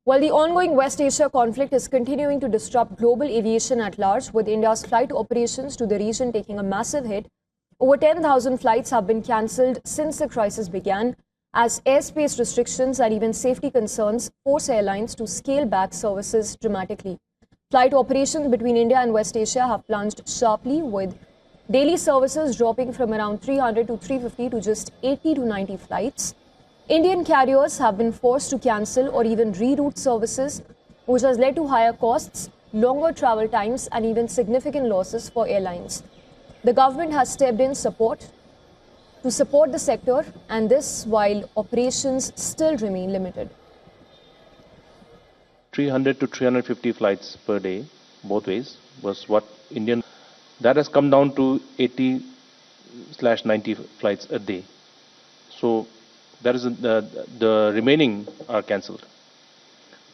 While the ongoing West Asia conflict is continuing to disrupt global aviation at large, with India's flight operations to the region taking a massive hit, over 10,000 flights have been cancelled since the crisis began, as airspace restrictions and even safety concerns force airlines to scale back services dramatically. Flight operations between India and West Asia have plunged sharply, with daily services dropping from around 300 to 350 to just 80 to 90 flights. Indian carriers have been forced to cancel or even reroute services, which has led to higher costs, longer travel times, and even significant losses for airlines. The government has stepped in to support the sector, and this while operations still remain limited. 300 to 350 flights per day, both ways, was what Indian. That has come down to 80/90 flights a day. So that is the remaining are cancelled.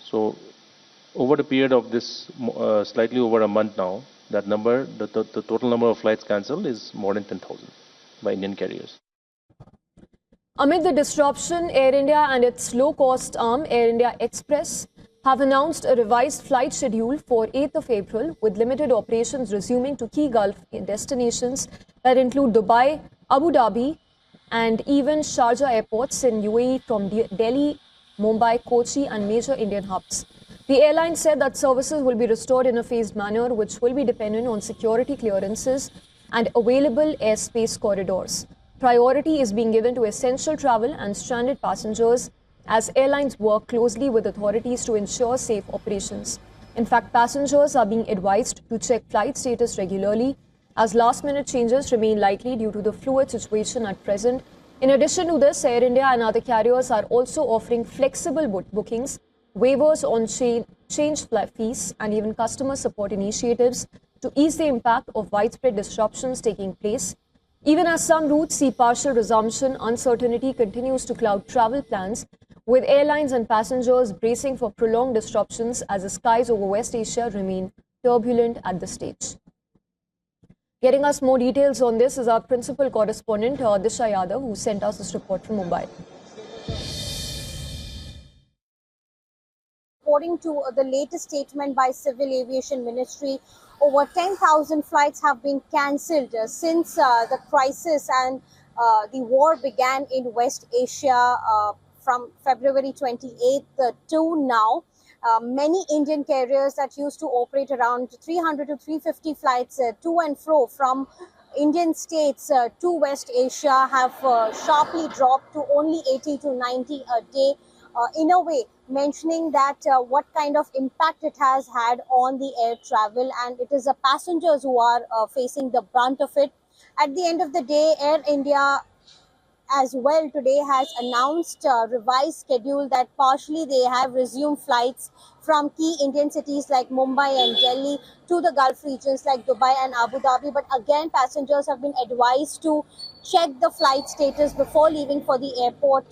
So over the period of this slightly over a month now, that number, the total number of flights cancelled is more than 10,000 by Indian carriers. Amid the disruption, Air India and its low-cost arm, Air India Express, have announced a revised flight schedule for 8th of April, with limited operations resuming to key Gulf destinations that include Dubai, Abu Dhabi, and even Sharjah airports in UAE from Delhi, Mumbai, Kochi, and major Indian hubs. The airline said that services will be restored in a phased manner, which will be dependent on security clearances and available airspace corridors. Priority is being given to essential travel and stranded passengers as airlines work closely with authorities to ensure safe operations. In fact, passengers are being advised to check flight status regularly, as last-minute changes remain likely due to the fluid situation at present. In addition to this, Air India and other carriers are also offering flexible bookings, waivers on change fees, and even customer support initiatives to ease the impact of widespread disruptions taking place. Even as some routes see partial resumption, uncertainty continues to cloud travel plans, with airlines and passengers bracing for prolonged disruptions as the skies over West Asia remain turbulent at this stage. Getting us more details on this is our principal correspondent, Disha Yadav, who sent us this report from Mumbai. According to the latest statement by Civil Aviation Ministry, over 10,000 flights have been cancelled since the crisis and the war began in West Asia from February 28th to now. Many Indian carriers that used to operate around 300 to 350 flights to and fro from Indian states to West Asia have sharply dropped to only 80 to 90 a day, in a way mentioning that what kind of impact it has had on the air travel, and it is the passengers who are facing the brunt of it. At the end of the day, Air India as well today has announced a revised schedule that partially they have resumed flights from key Indian cities like Mumbai and Delhi to the Gulf regions like Dubai and Abu Dhabi. But again, passengers have been advised to check the flight status before leaving for the airport.